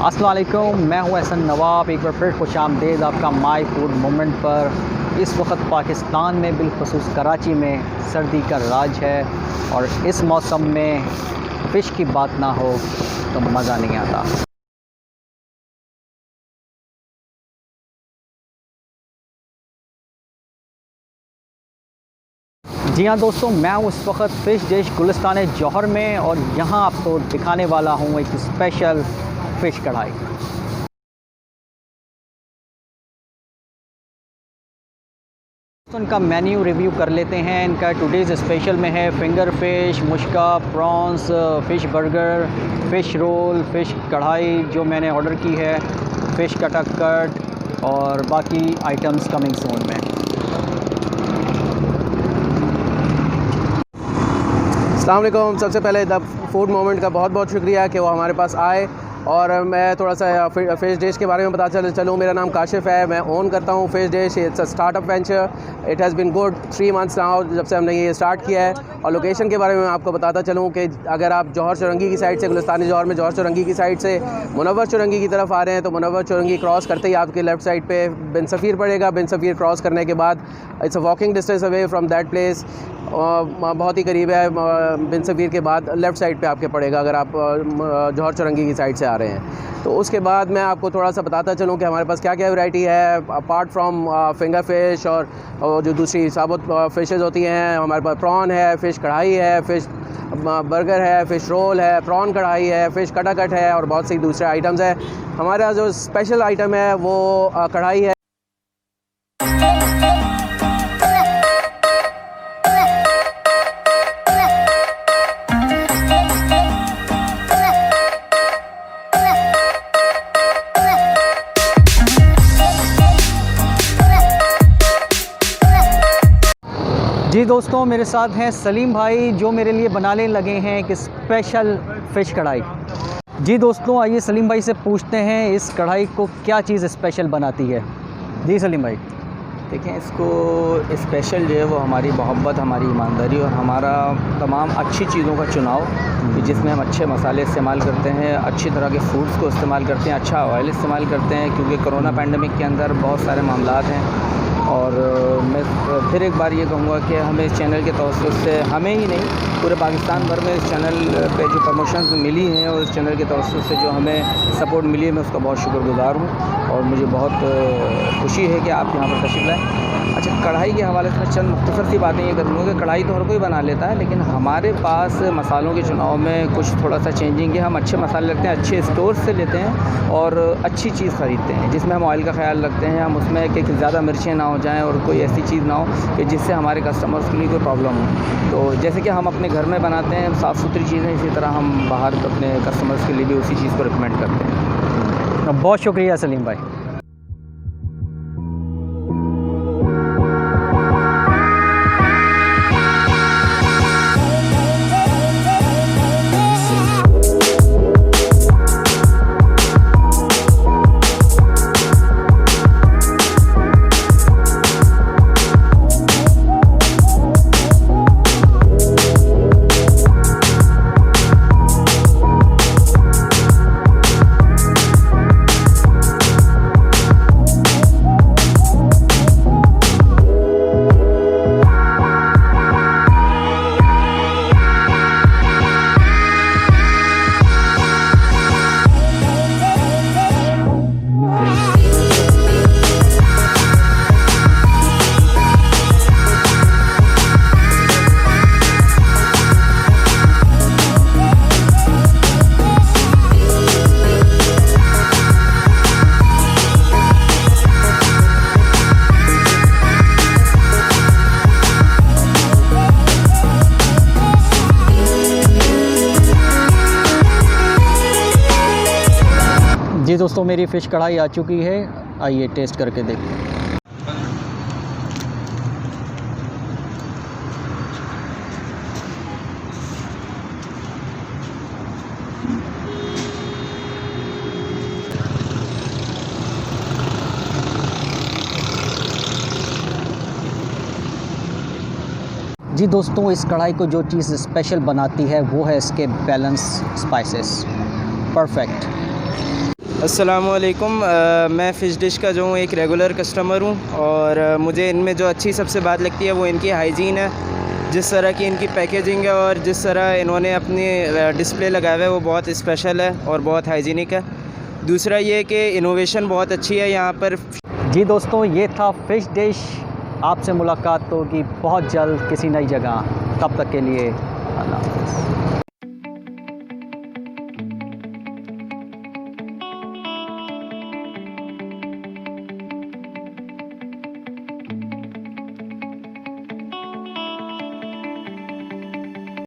अस्सलाम वालेकुम, मैं हूं एहसन नवाब। एक बार फिर खुशामदीद आपका माई फूड मोमेंट पर। इस वक्त पाकिस्तान में बिलखुसूस कराची में सर्दी का राज है और इस मौसम में फ़िश की बात ना हो तो मज़ा नहीं आता। जी हाँ दोस्तों, मैं हूँ इस वक्त फ़िश डिश गुलिस्तान जौहर में और यहाँ आपको दिखाने वाला हूँ एक स्पेशल फ़िश कढ़ाई। तो इनका मेन्यू रिव्यू कर लेते हैं। इनका टुडेज़ स्पेशल में है फिंगर फ़िश, मुश्का, prawns, fish burger, fish roll, fish kadhai जो मैंने ऑर्डर की है, फ़िश कटा कट और बाकी आइटम्स कमिंग सून में। अस्सलाम वालेकुम। सबसे पहले द फूड मोमेंट का बहुत बहुत शुक्रिया कि वो हमारे पास आए और मैं थोड़ा सा फ़िश डिश के बारे में बता चलूँ। मेरा नाम काशिफ़ है, मैं ओन करता हूँ fish dish. It's a startup venture. It has been good 3 months now जब से हमने ये स्टार्ट किया है। और लोकेशन के बारे में मैं आपको बताता चलूँ कि अगर आप जौहर चौरंगी की साइड से, गुलिस्तान जौहर में जौहर चौरंगी की साइड से मुनव्वर चौरंगी की तरफ आ रहे हैं तो मुनव्वर चौरंगी क्रॉस करते ही आपके लेफ़्ट साइड पे बिन सफ़ीर पड़ेगा। बिन सफ़ीर क्रॉस करने के बाद it's a walking distance away from that place. बहुत ही करीब है। बिन सफ़ीर के बाद लेफ़्ट साइड पे आपके पड़ेगा अगर आप जौहर चौरंगी की साइड से आ रहे हैं। तो उसके बाद मैं आपको थोड़ा सा बताता चलूँ कि हमारे पास क्या क्या वैरायटी है अपार्ट फ्रॉम फिंगर फ़िश और जो दूसरी साबुत फ़िशेज़ होती हैं। हमारे पास प्रॉन है, फ़िश कढ़ाई है, फ़िश बर्गर है, फ़िश रोल है, प्रॉन कढ़ाई है, फ़िश कटा कट है और बहुत सी दूसरे आइटम्स हैं। हमारा जो स्पेशल आइटम है वो कढ़ाई है। जी दोस्तों, मेरे साथ हैं सलीम भाई जो मेरे लिए बनाने लगे हैं एक स्पेशल फ़िश कढ़ाई। जी दोस्तों, आइए सलीम भाई से पूछते हैं इस कढ़ाई को क्या चीज़ स्पेशल बनाती है। जी सलीम भाई। देखें, इसको स्पेशल जो है वो हमारी मोहब्बत, हमारी ईमानदारी और हमारा तमाम अच्छी चीज़ों का चुनाव, जिसमें हम अच्छे मसाले इस्तेमाल करते हैं, अच्छी तरह के फूड्स को इस्तेमाल करते हैं, अच्छा ऑयल इस्तेमाल करते हैं, क्योंकि कोरोना पैंडमिक के अंदर बहुत सारे मामलात हैं। और मैं फिर एक बार ये कहूँगा कि हमें इस चैनल के तवज्जुह से, हमें ही नहीं पूरे पाकिस्तान भर में इस चैनल पे जो प्रमोशंस मिली हैं और इस चैनल के तवज्जुह से जो हमें सपोर्ट मिली है, मैं उसका बहुत शुक्रगुज़ार हूँ और मुझे बहुत खुशी है कि आप यहाँ पर तशरीफ़ लाएँ। अच्छा, कढ़ाई के हवाले से मैं चंद मुख्तसर सी बातें ये करूँगा कि कढ़ाई तो हर कोई बना लेता है, लेकिन हमारे पास मसालों के चुनाव में कुछ थोड़ा सा चेंजिंग है। हम अच्छे मसाले रखते हैं, अच्छे स्टोर से लेते हैं और अच्छी चीज़ ख़रीदते हैं जिसमें हम ऑयल का ख्याल रखते हैं। हम उसमें कि ज़्यादा मिर्चें ना हो जाएँ और कोई ऐसी चीज़ ना हो कि जिससे हमारे कस्टमर्स के लिए कोई प्रॉब्लम हो। तो जैसे कि हम अपने घर में बनाते हैं साफ़ सुथरी चीज़ें, इसी तरह हम बाहर अपने कस्टमर्स के लिए भी उसी चीज़ को रिकमेंड करते हैं। बहुत शुक्रिया सलीम भाई। जी दोस्तों, मेरी फ़िश कढ़ाई आ चुकी है, आइए टेस्ट करके देखते हैं। जी दोस्तों, इस कढ़ाई को जो चीज़ स्पेशल बनाती है वो है इसके बैलेंस स्पाइसेस। परफेक्ट। अस्सलामुअलैकुम। मैं फ़िश डिश का जो हूँ एक रेगुलर कस्टमर हूँ और मुझे इनमें जो अच्छी सबसे बात लगती है वो इनकी हाइजीन है। जिस तरह की इनकी पैकेजिंग है और जिस तरह इन्होंने अपनी डिस्प्ले लगाया हुआ है वो बहुत स्पेशल है और बहुत हाइजीनिक है। दूसरा ये कि इनोवेशन बहुत अच्छी है यहाँ पर। जी दोस्तों, ये था फ़िश डिश। आपसे मुलाकात होगी बहुत जल्द किसी नई जगह। तब तक के लिए अल्लाह हाफ़िज़।